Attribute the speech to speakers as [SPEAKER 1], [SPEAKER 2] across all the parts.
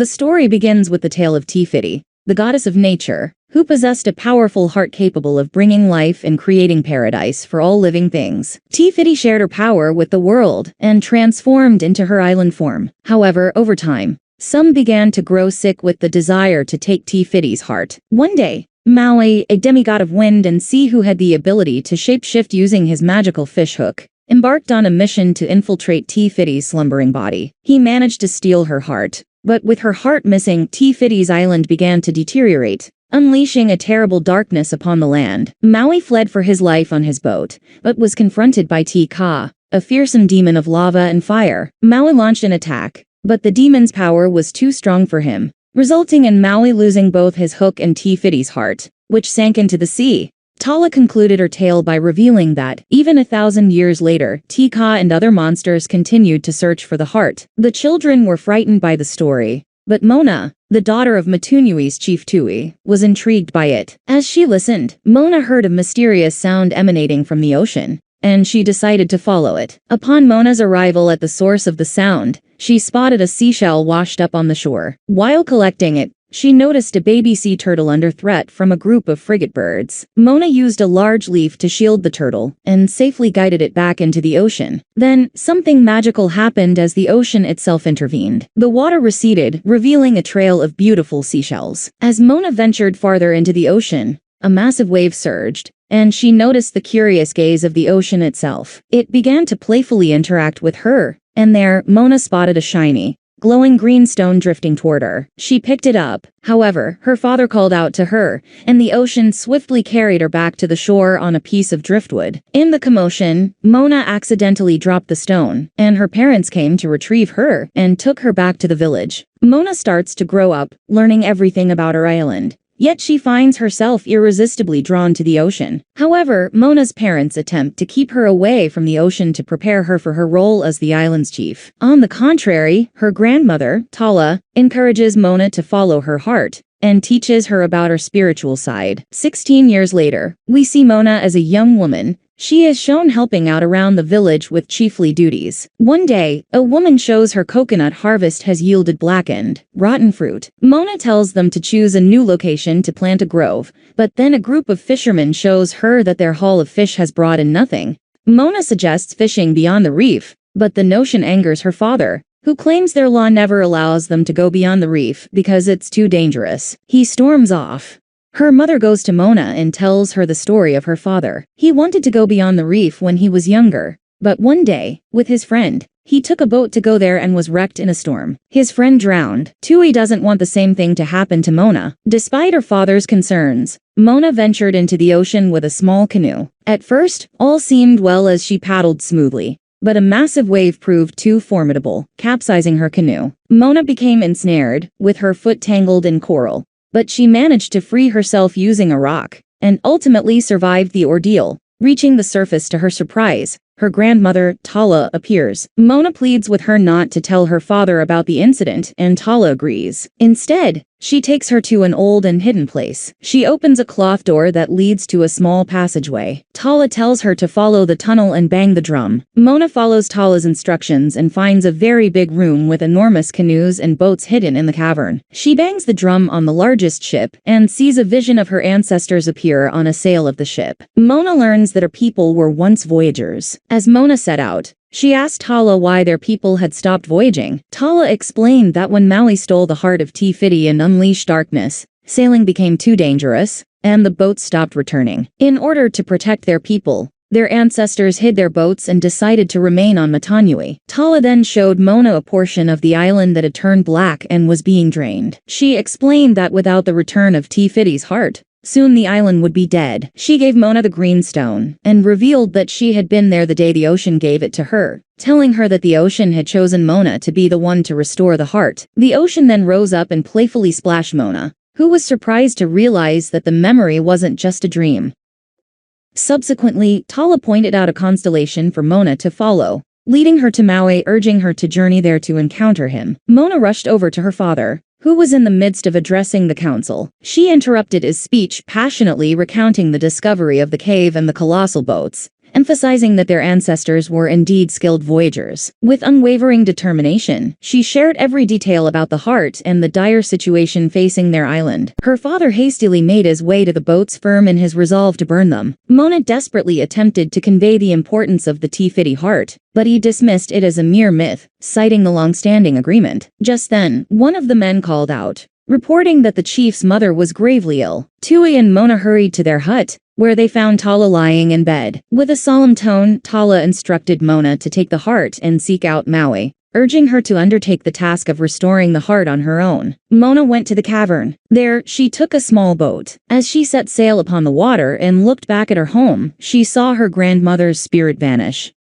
[SPEAKER 1] The story begins with the tale of Tifiti, the goddess of nature, who possessed a powerful heart capable of bringing life and creating paradise for all living things. Tifiti shared her power with the world and transformed into her island form. However, over time, some began to grow sick with the desire to take Tifiti's heart. One day, Maui, a demigod of wind and sea who had the ability to shapeshift using his magical fishhook, embarked on a mission to infiltrate Tifiti's slumbering body. He managed to steal her heart, but with her heart missing, Tifiti's island began to deteriorate, unleashing a terrible darkness upon the land. Maui fled for his life on his boat, but was confronted by Tika, a fearsome demon of lava and fire. Maui launched an attack, but the demon's power was too strong for him, resulting in Maui losing both his hook and Tifiti's heart, which sank into the sea. Tala concluded her tale by revealing that, even 1,000 years later, Tika and other monsters continued to search for the heart. The children were frightened by the story, but Mona, the daughter of Matunui's chief Tui, was intrigued by it. As she listened, Mona heard a mysterious sound emanating from the ocean, and she decided to follow it. Upon Mona's arrival at the source of the sound, she spotted a seashell washed up on the shore. While collecting it, she noticed a baby sea turtle under threat from a group of frigate birds. Mona used a large leaf to shield the turtle and safely guided it back into the ocean. Then, something magical happened as the ocean itself intervened. The water receded, revealing a trail of beautiful seashells. As Mona ventured farther into the ocean, a massive wave surged, and she noticed the curious gaze of the ocean itself. It began to playfully interact with her, and there, Mona spotted a shiny, glowing green stone drifting toward her. She picked it up. However, her father called out to her, and the ocean swiftly carried her back to the shore on a piece of driftwood. In the commotion, Mona accidentally dropped the stone, and her parents came to retrieve her and took her back to the village. Mona starts to grow up, learning everything about her island. Yet she finds herself irresistibly drawn to the ocean. However, Mona's parents attempt to keep her away from the ocean to prepare her for her role as the island's chief. On the contrary, her grandmother, Tala, encourages Mona to follow her heart and teaches her about her spiritual side. 16 years later, we see Mona as a young woman. She is shown helping out around the village with chiefly duties. One day, a woman shows her coconut harvest has yielded blackened, rotten fruit. Mona tells them to choose a new location to plant a grove, but then a group of fishermen shows her that their haul of fish has brought in nothing. Mona suggests fishing beyond the reef, but the notion angers her father, who claims their law never allows them to go beyond the reef because it's too dangerous. He storms off. Her mother goes to Mona and tells her the story of her father. He wanted to go beyond the reef when he was younger, but one day, with his friend, he took a boat to go there and was wrecked in a storm. His friend drowned. Tui doesn't want the same thing to happen to Mona. Despite her father's concerns, Mona ventured into the ocean with a small canoe. At first, all seemed well as she paddled smoothly, but a massive wave proved too formidable, capsizing her canoe. Mona became ensnared, with her foot tangled in coral. But she managed to free herself using a rock, and ultimately survived the ordeal. Reaching the surface to her surprise, her grandmother, Tala, appears. Mona pleads with her not to tell her father about the incident, and Tala agrees. Instead, she takes her to an old and hidden place. She opens a cloth door that leads to a small passageway. Tala tells her to follow the tunnel and bang the drum. Mona follows Tala's instructions and finds a very big room with enormous canoes and boats hidden in the cavern. She bangs the drum on the largest ship and sees a vision of her ancestors appear on a sail of the ship. Mona learns that her people were once voyagers. As Mona set out, she asked Tala why their people had stopped voyaging. Tala explained that when Maui stole the heart of Tifiti and unleashed darkness, sailing became too dangerous, and the boats stopped returning. In order to protect their people, their ancestors hid their boats and decided to remain on Matanui. Tala then showed Mona a portion of the island that had turned black and was being drained. She explained that without the return of Tifiti's heart, soon the island would be dead. She gave Mona the green stone, and revealed that she had been there the day the ocean gave it to her, telling her that the ocean had chosen Mona to be the one to restore the heart. The ocean then rose up and playfully splashed Mona, who was surprised to realize that the memory wasn't just a dream. Subsequently, Tala pointed out a constellation for Mona to follow, leading her to Maui, urging her to journey there to encounter him. Mona rushed over to her father, who was in the midst of addressing the council. She interrupted his speech, passionately recounting the discovery of the cave and the colossal boats, emphasizing that their ancestors were indeed skilled voyagers. With unwavering determination, she shared every detail about the heart and the dire situation facing their island. Her father hastily made his way to the boats, firm in his resolve to burn them. Moana desperately attempted to convey the importance of the Te Fiti heart, but he dismissed it as a mere myth, citing the long-standing agreement. Just then, one of the men called out, reporting that the chief's mother was gravely ill. Tui and Moana hurried to their hut, where they found Tala lying in bed. With a solemn tone, Tala instructed Moana to take the heart and seek out Maui, urging her to undertake the task of restoring the heart on her own. Moana went to the cavern. There, she took a small boat. As she set sail upon the water and looked back at her home, she saw her grandmother's spirit vanish.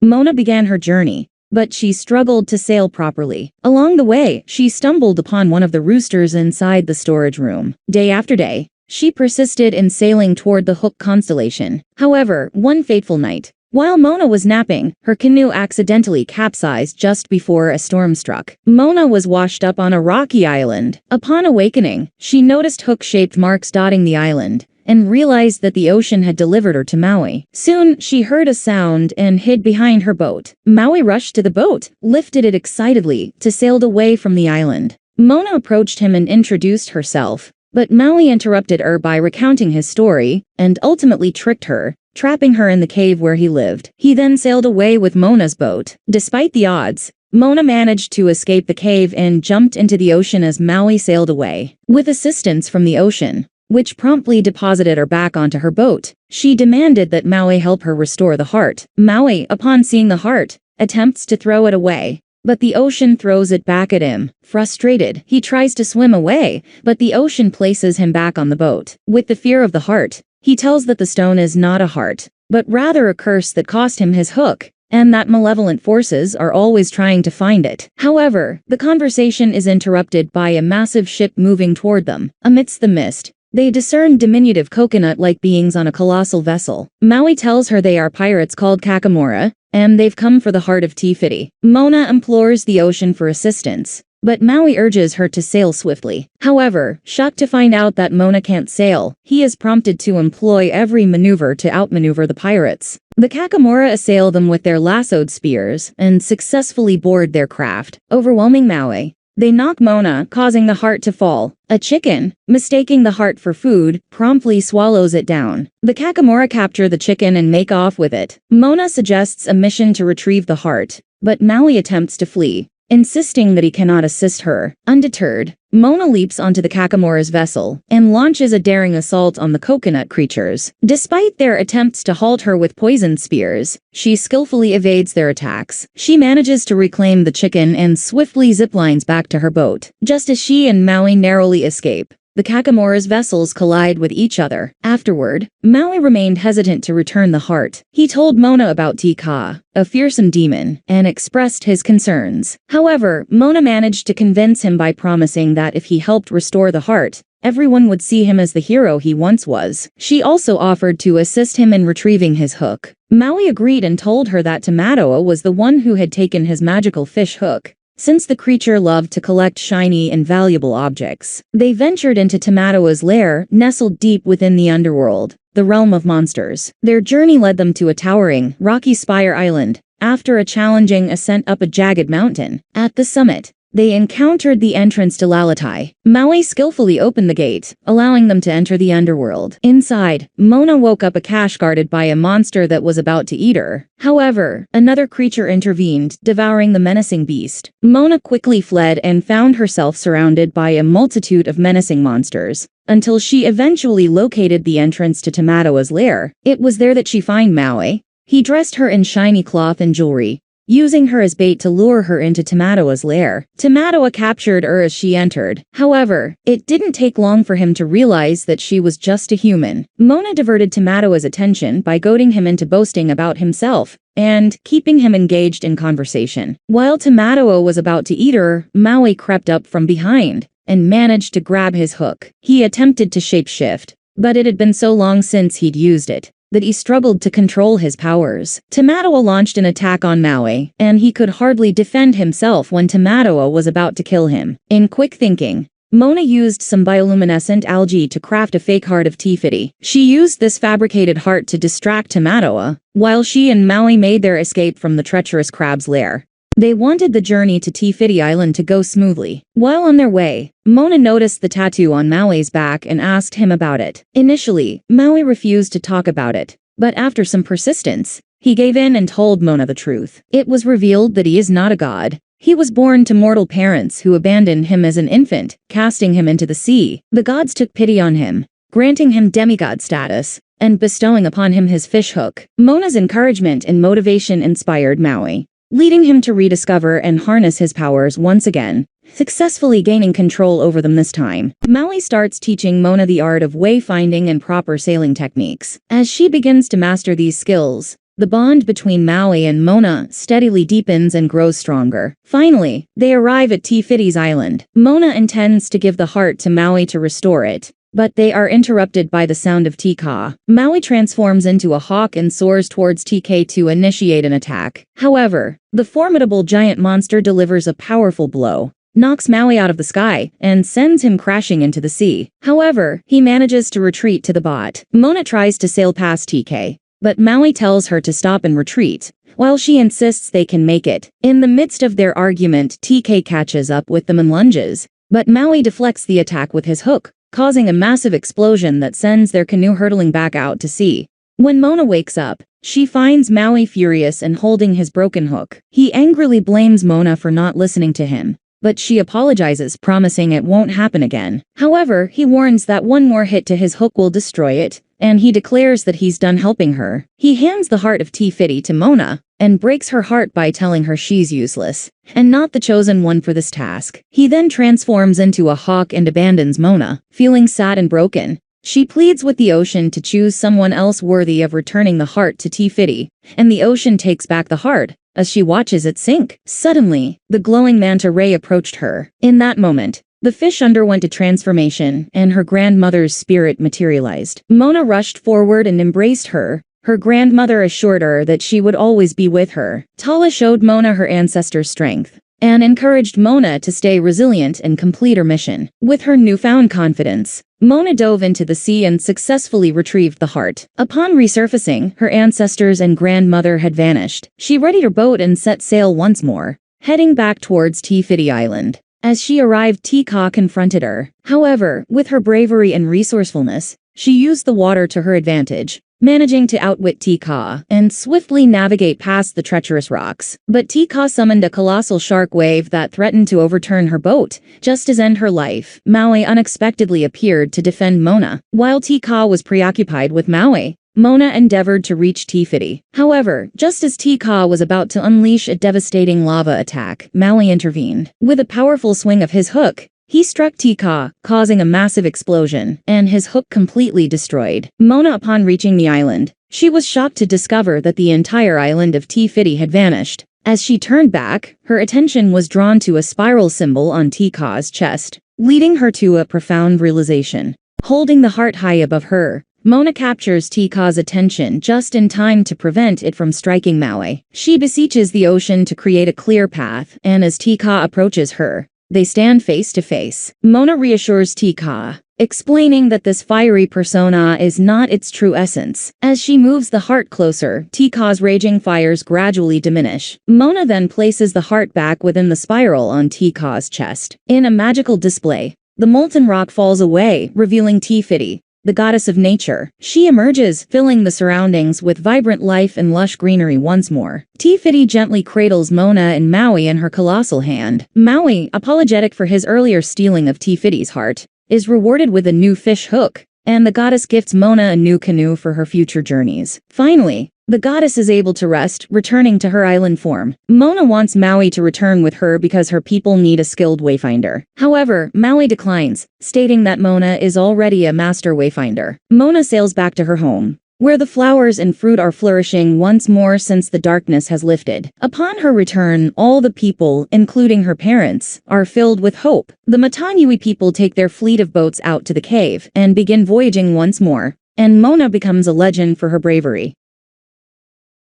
[SPEAKER 1] Moana began her journey, but she struggled to sail properly. Along the way, she stumbled upon one of the roosters inside the storage room. Day after day, she persisted in sailing toward the Hook constellation. However, one fateful night, while Moana was napping, her canoe accidentally capsized just before a storm struck. Moana was washed up on a rocky island. Upon awakening, she noticed hook-shaped marks dotting the island, and realized that the ocean had delivered her to Maui. Soon, she heard a sound and hid behind her boat. Maui rushed to the boat, lifted it excitedly, to sailed away from the island. Moana approached him and introduced herself, but Maui interrupted her by recounting his story, and ultimately tricked her, trapping her in the cave where he lived. He then sailed away with Moana's boat. Despite the odds, Moana managed to escape the cave and jumped into the ocean as Maui sailed away. With assistance from the ocean, which promptly deposited her back onto her boat, she demanded that Maui help her restore the heart. Maui, upon seeing the heart, attempts to throw it away, but the ocean throws it back at him. Frustrated, he tries to swim away, but the ocean places him back on the boat. With the fear of the heart, he tells that the stone is not a heart, but rather a curse that cost him his hook, and that malevolent forces are always trying to find it. However, the conversation is interrupted by a massive ship moving toward them. Amidst the mist, they discern diminutive coconut-like beings on a colossal vessel. Maui tells her they are pirates called Kakamora, and they've come for the heart of Te Fiti. Moana implores the ocean for assistance, but Maui urges her to sail swiftly. However, shocked to find out that Moana can't sail, he is prompted to employ every maneuver to outmaneuver the pirates. The Kakamora assail them with their lassoed spears and successfully board their craft, overwhelming Maui. They knock Moana, causing the heart to fall. A chicken, mistaking the heart for food, promptly swallows it down. The Kakamora capture the chicken and make off with it. Moana suggests a mission to retrieve the heart, but Maui attempts to flee, insisting that he cannot assist her. Undeterred, Moana leaps onto the Kakamora's vessel and launches a daring assault on the coconut creatures. Despite their attempts to halt her with poisoned spears, she skillfully evades their attacks. She manages to reclaim the chicken and swiftly ziplines back to her boat. Just as she and Maui narrowly escape, the Kakamora's vessels collide with each other. Afterward, Maui remained hesitant to return the heart. He told Moana about Te Ka, a fearsome demon, and expressed his concerns. However, Moana managed to convince him by promising that if he helped restore the heart, everyone would see him as the hero he once was. She also offered to assist him in retrieving his hook. Maui agreed and told her that Tamatoa was the one who had taken his magical fish hook, since the creature loved to collect shiny and valuable objects. They ventured into Tamatoa's lair, nestled deep within the underworld, the realm of monsters. Their journey led them to a towering, rocky spire island, after a challenging ascent up a jagged mountain. At the summit, they encountered the entrance to Lalatai. Maui skillfully opened the gate, allowing them to enter the underworld. Inside, Moana woke up a cache guarded by a monster that was about to eat her. However, another creature intervened, devouring the menacing beast. Moana quickly fled and found herself surrounded by a multitude of menacing monsters, until she eventually located the entrance to Tamatoa's lair. It was there that she found Maui. He dressed her in shiny cloth and jewelry, using her as bait to lure her into Tamatoa's lair. Tamatoa captured her as she entered. However, it didn't take long for him to realize that she was just a human. Moana diverted Tamatoa's attention by goading him into boasting about himself and keeping him engaged in conversation. While Tamatoa was about to eat her, Maui crept up from behind and managed to grab his hook. He attempted to shapeshift, but it had been so long since he'd used it that he struggled to control his powers. Tamatoa launched an attack on Maui, and he could hardly defend himself when Tamatoa was about to kill him. In quick thinking, Mona used some bioluminescent algae to craft a fake heart of Te Fiti. She used this fabricated heart to distract Tamatoa, while she and Maui made their escape from the treacherous crab's lair. They wanted the journey to Te Fiti Island to go smoothly. While on their way, Mona noticed the tattoo on Maui's back and asked him about it. Initially, Maui refused to talk about it, but after some persistence, he gave in and told Mona the truth. It was revealed that he is not a god. He was born to mortal parents who abandoned him as an infant, casting him into the sea. The gods took pity on him, granting him demigod status, and bestowing upon him his fish hook. Mona's encouragement and motivation inspired Maui, leading him to rediscover and harness his powers once again, successfully gaining control over them this time. Maui starts teaching Mona the art of wayfinding and proper sailing techniques. As she begins to master these skills, the bond between Maui and Mona steadily deepens and grows stronger. Finally, they arrive at Te Fiti's island. Mona intends to give the heart to Maui to restore it, but they are interrupted by the sound of Tika. Maui transforms into a hawk and soars towards TK to initiate an attack. However, the formidable giant monster delivers a powerful blow, knocks Maui out of the sky, and sends him crashing into the sea. However, he manages to retreat to the boat. Mona tries to sail past TK, but Maui tells her to stop and retreat, while she insists they can make it. In the midst of their argument, TK catches up with them and lunges, but Maui deflects the attack with his hook, causing a massive explosion that sends their canoe hurtling back out to sea. When Mona wakes up, she finds Maui furious and holding his broken hook. He angrily blames Mona for not listening to him, but she apologizes, promising it won't happen again. However, he warns that one more hit to his hook will destroy it, and he declares that he's done helping her. He hands the heart of Te Fiti to Mona, and breaks her heart by telling her she's useless, and not the chosen one for this task. He then transforms into a hawk and abandons Mona. Feeling sad and broken, she pleads with the ocean to choose someone else worthy of returning the heart to Te Fiti, and the ocean takes back the heart, as she watches it sink. Suddenly, the glowing manta ray approached her. In that moment, the fish underwent a transformation, and her grandmother's spirit materialized. Mona rushed forward and embraced her. Her grandmother assured her that she would always be with her. Tala showed Mona her ancestors' strength, and encouraged Mona to stay resilient and complete her mission. With her newfound confidence, Mona dove into the sea and successfully retrieved the heart. Upon resurfacing, her ancestors and grandmother had vanished. She readied her boat and set sail once more, heading back towards Te Fiti Island. As she arrived, Tika confronted her. However, with her bravery and resourcefulness, she used the water to her advantage, managing to outwit Tika and swiftly navigate past the treacherous rocks. But Tika summoned a colossal shark wave that threatened to overturn her boat, just as end her life. Maui unexpectedly appeared to defend Mona. While Tika was preoccupied with Maui, Mona endeavored to reach Te Fiti. However, just as Tika was about to unleash a devastating lava attack, Maui intervened. With a powerful swing of his hook, he struck Tika, causing a massive explosion, and his hook completely destroyed Mona. Upon reaching the island, she was shocked to discover that the entire island of Te Fiti had vanished. As she turned back, her attention was drawn to a spiral symbol on Tika's chest, leading her to a profound realization. Holding the heart high above her, Mona captures Tika's attention just in time to prevent it from striking Maui. She beseeches the ocean to create a clear path, and as Tika approaches her, they stand face to face. Mona reassures Tika, explaining that this fiery persona is not its true essence. As she moves the heart closer, Tika's raging fires gradually diminish. Mona then places the heart back within the spiral on Tika's chest. In a magical display, the molten rock falls away, revealing Te Fiti, the goddess of nature. She emerges, filling the surroundings with vibrant life and lush greenery once more. Te Fiti gently cradles Mona and Maui in her colossal hand. Maui, apologetic for his earlier stealing of Te Fiti's heart, is rewarded with a new fish hook, and the goddess gifts Mona a new canoe for her future journeys. Finally, the goddess is able to rest, returning to her island form. Mona wants Maui to return with her because her people need a skilled wayfinder. However, Maui declines, stating that Mona is already a master wayfinder. Mona sails back to her home, where the flowers and fruit are flourishing once more since the darkness has lifted. Upon her return, all the people, including her parents, are filled with hope. The Matanui people take their fleet of boats out to the cave and begin voyaging once more, and Mona becomes a legend for her bravery.